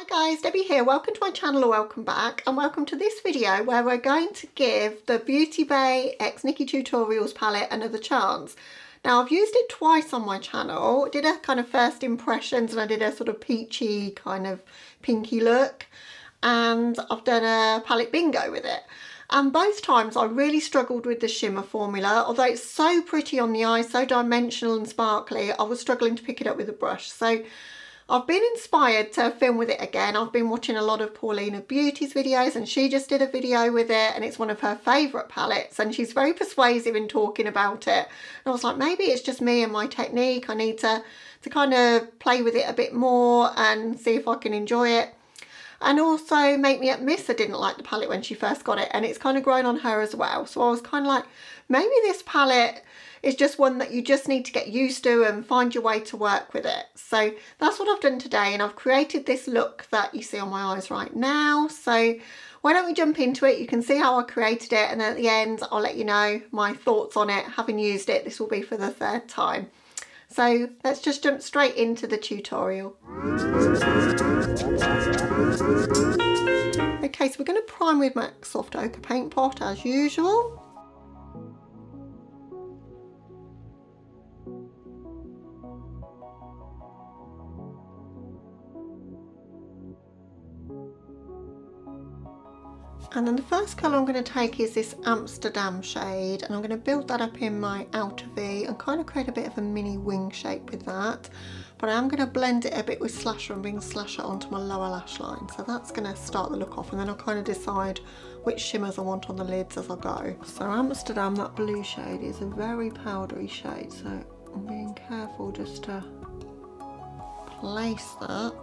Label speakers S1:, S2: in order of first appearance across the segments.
S1: Hi guys, Debbie here. Welcome to my channel or welcome back, and welcome to this video where we're going to give the Beauty Bay X NikkieTutorials palette another chance. Now I've used it twice on my channel, did a kind of first impressions and I did a sort of peachy kind of pinky look, and I've done a palette bingo with it. And both times I really struggled with the shimmer formula. Although it's so pretty on the eye, so dimensional and sparkly, I was struggling to pick it up with a brush. So I've been inspired to film with it again. I've been watching a lot of Paulina Beauty's videos, and she just did a video with it, and it's one of her favourite palettes, and she's very persuasive in talking about it. And I was like, maybe it's just me and my technique. I need to kind of play with it a bit more and see if I can enjoy it. And also Makemeupmissa didn't like the palette when she first got it, and it's kind of grown on her as well. So I was kind of like, maybe this palette is just one that you just need to get used to and find your way to work with it. So that's what I've done today, and I've created this look that you see on my eyes right now. So why don't we jump into it? You can see how I created it, and then at the end I'll let you know my thoughts on it. Having used it, this will be for the third time. So let's just jump straight into the tutorial. Okay, so we're going to prime with my soft ochre paint pot as usual. And then the first colour I'm going to take is this Amsterdam shade, and I'm going to build that up in my outer V and kind of create a bit of a mini wing shape with that. But I am going to blend it a bit with Slasher and bring Slasher onto my lower lash line. So that's going to start the look off, and then I'll kind of decide which shimmers I want on the lids as I go. So Amsterdam, that blue shade, is a very powdery shade, so I'm being careful just to place that.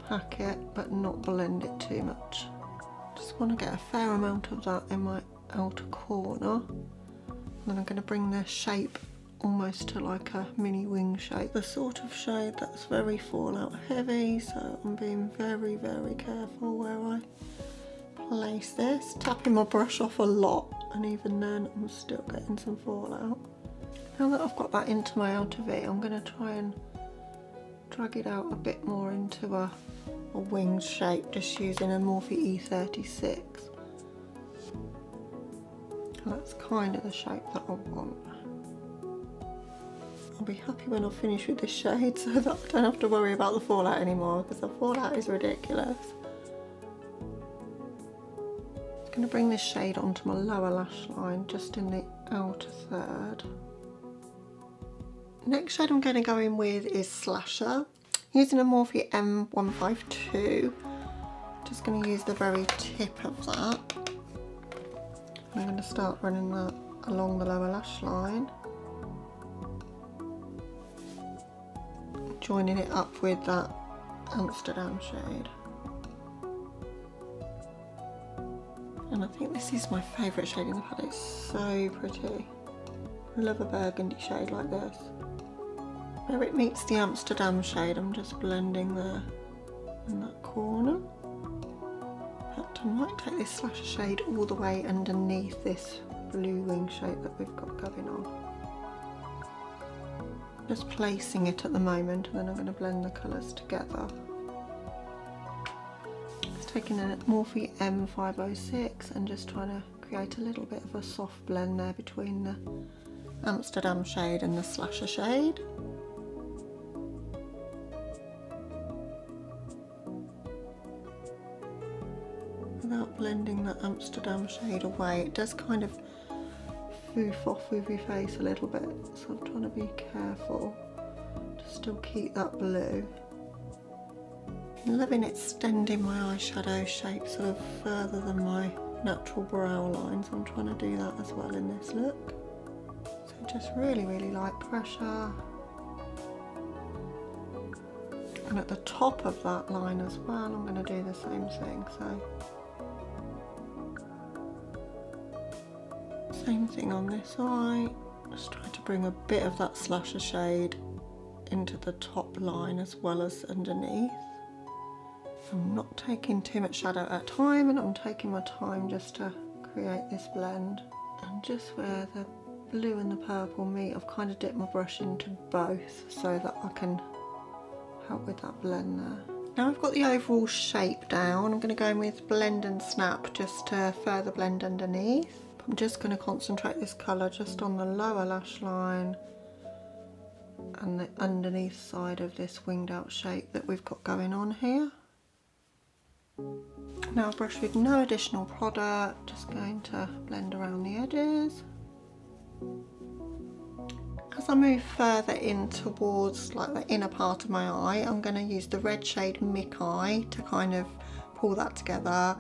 S1: Pack it but not blend it too much. Just want to get a fair amount of that in my outer corner, and then I'm going to bring the shape almost to like a mini wing shape. The sort of shade that's very fallout heavy, so I'm being very careful where I place this, tapping my brush off a lot, and even then I'm still getting some fallout. Now that I've got that into my outer V, I'm going to try and drag it out a bit more into a wing shape, just using a Morphe E36. That's kind of the shape that I want. I'll be happy when I finish with this shade, so that I don't have to worry about the fallout anymore, because the fallout is ridiculous. I'm going to bring this shade onto my lower lash line, just in the outer third. Next shade I'm going to go in with is Slasher, using a Morphe M152. Just going to use the very tip of that. I'm going to start running that along the lower lash line, joining it up with that Amsterdam shade. And I think this is my favourite shade in the palette. It's so pretty. I love a burgundy shade like this. Where it meets the Amsterdam shade, I'm just blending there in that corner. In fact, I might take this Slasher shade all the way underneath this blue wing shape that we've got going on. Just placing it at the moment, and then I'm going to blend the colours together. Just taking a Morphe M506 and just trying to create a little bit of a soft blend there between the Amsterdam shade and the Slasher shade. Without blending that Amsterdam shade away, it does kind of foof off with your face a little bit, so I'm trying to be careful to still keep that blue. I'm loving extending my eyeshadow shape sort of further than my natural brow line, so I'm trying to do that as well in this look. So just really light pressure. And at the top of that line as well, I'm going to do the same thing. So same thing on this eye, just try to bring a bit of that Slasher shade into the top line as well as underneath. I'm not taking too much shadow at a time, and I'm taking my time just to create this blend. And just where the blue and the purple meet, I've kind of dipped my brush into both so that I can help with that blend there. Now I've got the overall shape down, I'm going to go in with Blend and Snap just to further blend underneath. I'm just going to concentrate this colour just on the lower lash line and the underneath side of this winged out shape that we've got going on here. Now I'll brush with no additional product, just going to blend around the edges. As I move further in towards like the inner part of my eye, I'm going to use the red shade Mickey to kind of pull that together,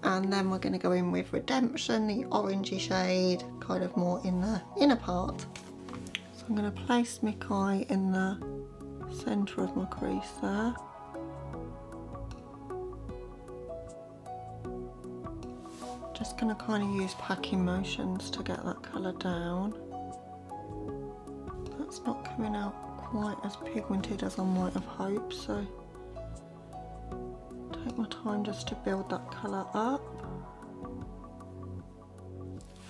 S1: and then we're going to go in with Redemption, the orangey shade, kind of more in the inner part. So I'm going to place Mickey in the centre of my crease there. Just going to kind of use packing motions to get that colour down. That's not coming out quite as pigmented as I might have hoped, so take my time just to build that colour up.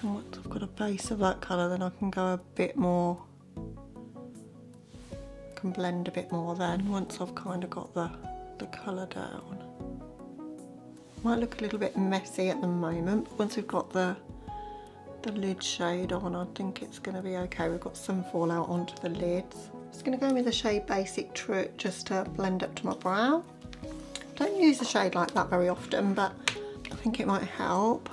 S1: And once I've got a base of that colour, then I can go a bit more, can blend a bit more then, once I've kind of got the colour down. Might look a little bit messy at the moment, but once we've got the lid shade on, I think it's going to be okay. We've got some fallout onto the lids. Just going to go with the shade Basic Truth just to blend up to my brow. I don't use a shade like that very often, but I think it might help.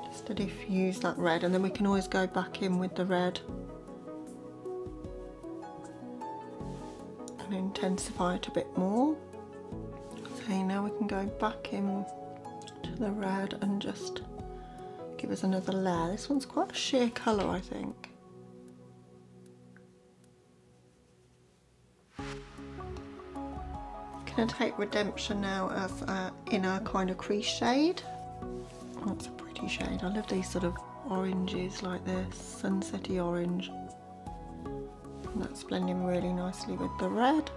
S1: Just to diffuse that red, and then we can always go back in with the red and intensify it a bit more. Okay, now we can go back in to the red and just give us another layer. This one's quite a sheer colour, I think. Gonna take Redemption now as an inner kind of crease shade. That's a pretty shade. I love these sort of oranges like this, sunsetty orange. And that's blending really nicely with the red.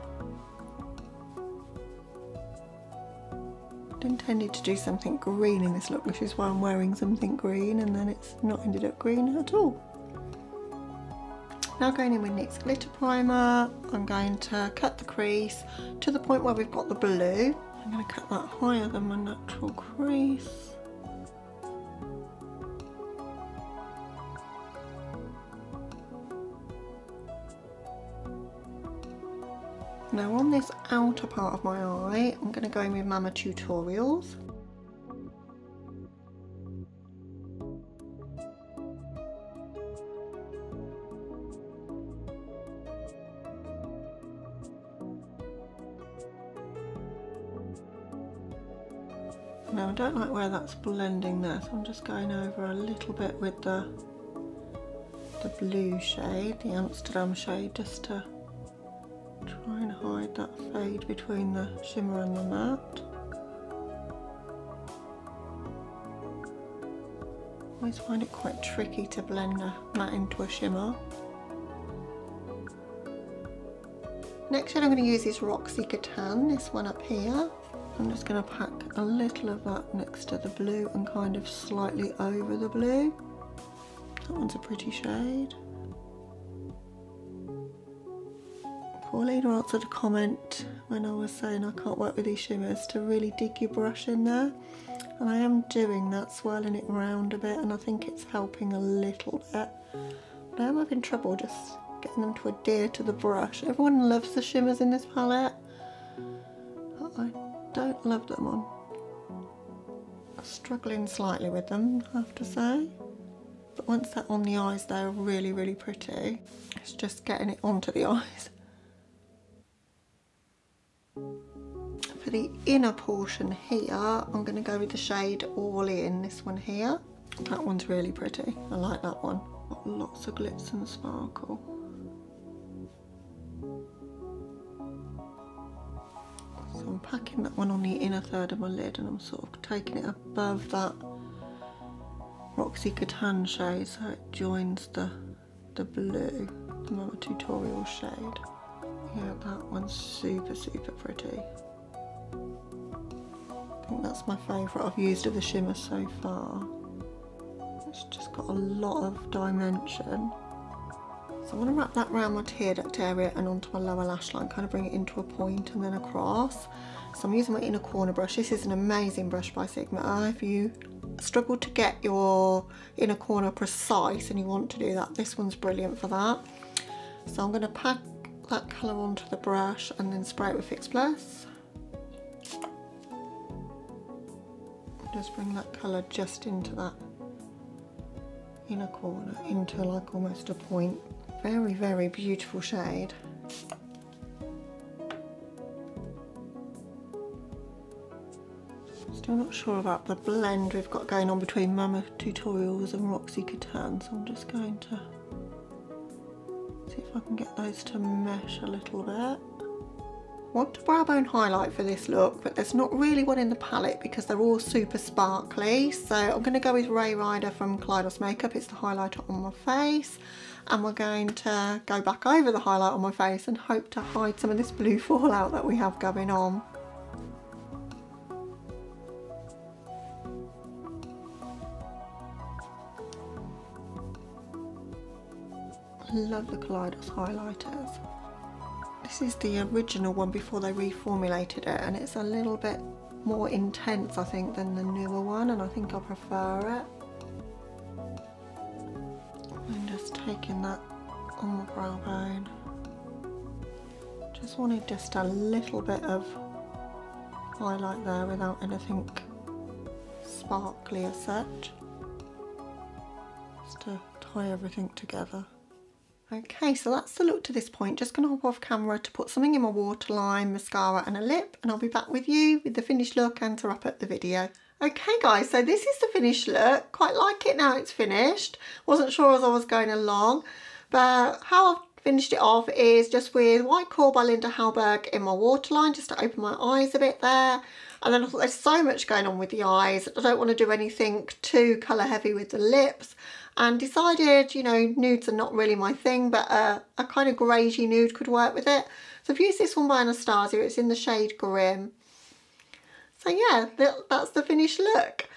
S1: I intended to do something green in this look, which is why I'm wearing something green, and then it's not ended up green at all. Now going in with NYX Glitter Primer, I'm going to cut the crease to the point where we've got the blue. I'm going to cut that higher than my natural crease. Now on this outer part of my eye, I'm going to go in with Makemeupmissa. Now I don't like where that's blending there, so I'm just going over a little bit with the blue shade, the Amsterdam shade, just to try and hide that fade between the shimmer and the matte. I always find it quite tricky to blend a matte into a shimmer. Next shade I'm going to use is Roxy Catan, this one up here. I'm just going to pack a little of that next to the blue and kind of slightly over the blue. That one's a pretty shade. Paulina answered a comment when I was saying I can't work with these shimmers to really dig your brush in there, and I am doing that, swirling it around a bit, and I think it's helping a little bit. But I am having trouble just getting them to adhere to the brush. Everyone loves the shimmers in this palette, but I don't love them. I'm struggling slightly with them, I have to say. But once they're on the eyes, they're really, really pretty. It's just getting it onto the eyes. For the inner portion here, I'm going to go with the shade All In, this one here. That one's really pretty. I like that one. Got lots of glitz and sparkle. So I'm packing that one on the inner third of my lid, and I'm sort of taking it above that Roxy Catan shade so it joins the blue, the Makemeupmissa shade. Yeah, that one's super, super pretty. I think that's my favourite I've used of the shimmer so far. It's just got a lot of dimension. So I'm going to wrap that around my tear duct area and onto my lower lash line, kind of bring it into a point and then across. So I'm using my inner corner brush. This is an amazing brush by Sigma. If you struggle to get your inner corner precise and you want to do that, this one's brilliant for that. So I'm going to pack that colour onto the brush and then spray it with Fix Plus. Just bring that colour just into that inner corner, into like almost a point. Very, very beautiful shade. Still not sure about the blend we've got going on between Makemeupmissa and Roxy Catan, so I'm just going to see if I can get those to mesh a little bit. I want a brow bone highlight for this look, but there's not really one in the palette because they're all super sparkly. So I'm going to go with Ray Rider from Kaleidos Makeup. It's the highlighter on my face. And we're going to go back over the highlight on my face and hope to hide some of this blue fallout that we have going on. I love the Kaleidos highlighters. This is the original one before they reformulated it, and it's a little bit more intense, I think, than the newer one, and I think I prefer it. I'm just taking that on my brow bone. Just wanted just a little bit of highlight there without anything sparkly as such, just to tie everything together. Okay, so that's the look to this point. Just going to hop off camera to put something in my waterline, mascara and a lip, and I'll be back with you with the finished look and to wrap up the video. Okay guys, so this is the finished look. Quite like it now it's finished. Wasn't sure as I was going along, but how I've finished it off is just with White Core by Linda Hallberg in my waterline, just to open my eyes a bit there. And then I thought there's so much going on with the eyes. I don't want to do anything too colour heavy with the lips. And decided, you know, nudes are not really my thing, but a kind of greyish nude could work with it. So I've used this one by Anastasia. It's in the shade Grim. So yeah, that's the finished look.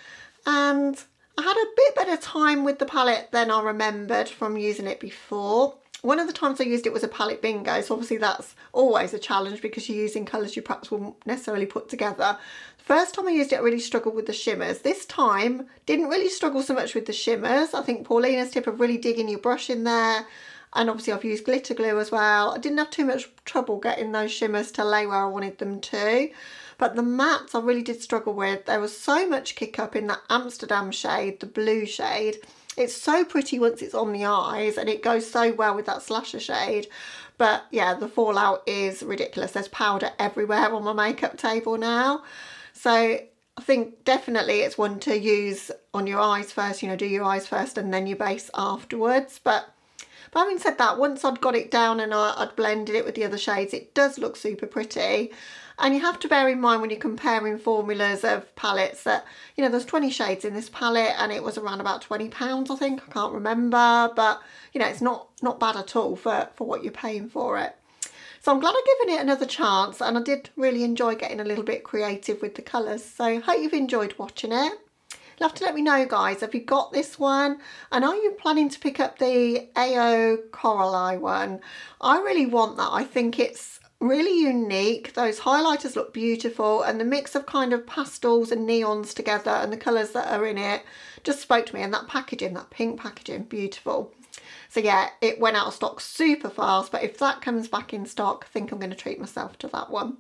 S1: And I had a bit better time with the palette than I remembered from using it before. One of the times I used it was a palette bingo, so obviously that's always a challenge because you're using colours you perhaps wouldn't necessarily put together. The first time I used it, I really struggled with the shimmers. This time, didn't really struggle so much with the shimmers. I think Paulina's tip of really digging your brush in there, and obviously I've used glitter glue as well. I didn't have too much trouble getting those shimmers to lay where I wanted them to. But the mattes I really did struggle with. There was so much kick up in that Amsterdam shade, the blue shade. It's so pretty once it's on the eyes, and it goes so well with that slasher shade. But yeah, the fallout is ridiculous. There's powder everywhere on my makeup table now. So I think definitely it's one to use on your eyes first, you know, do your eyes first and then your base afterwards. But having said that, once I'd got it down and I'd blended it with the other shades, it does look super pretty. And you have to bear in mind when you're comparing formulas of palettes that, you know, there's 20 shades in this palette and it was around about £20, I think. I can't remember, but, you know, it's not bad at all for what you're paying for it. So I'm glad I've given it another chance, and I did really enjoy getting a little bit creative with the colours. So hope you've enjoyed watching it. You'll have to let me know, guys, have you got this one? And are you planning to pick up the AO Coralie one? I really want that. I think it's really unique. Those highlighters look beautiful, and the mix of kind of pastels and neons together and the colours that are in it just spoke to me. And that packaging, that pink packaging, beautiful. So yeah, it went out of stock super fast, but if that comes back in stock, I think I'm going to treat myself to that one.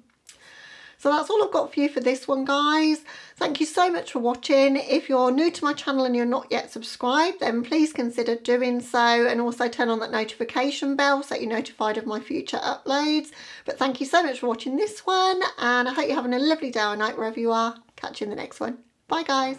S1: So that's all I've got for you for this one, guys. Thank you so much for watching. If you're new to my channel and you're not yet subscribed, then please consider doing so, and also turn on that notification bell so you're notified of my future uploads. But thank you so much for watching this one, and I hope you're having a lovely day or night wherever you are. Catch you in the next one. Bye, guys.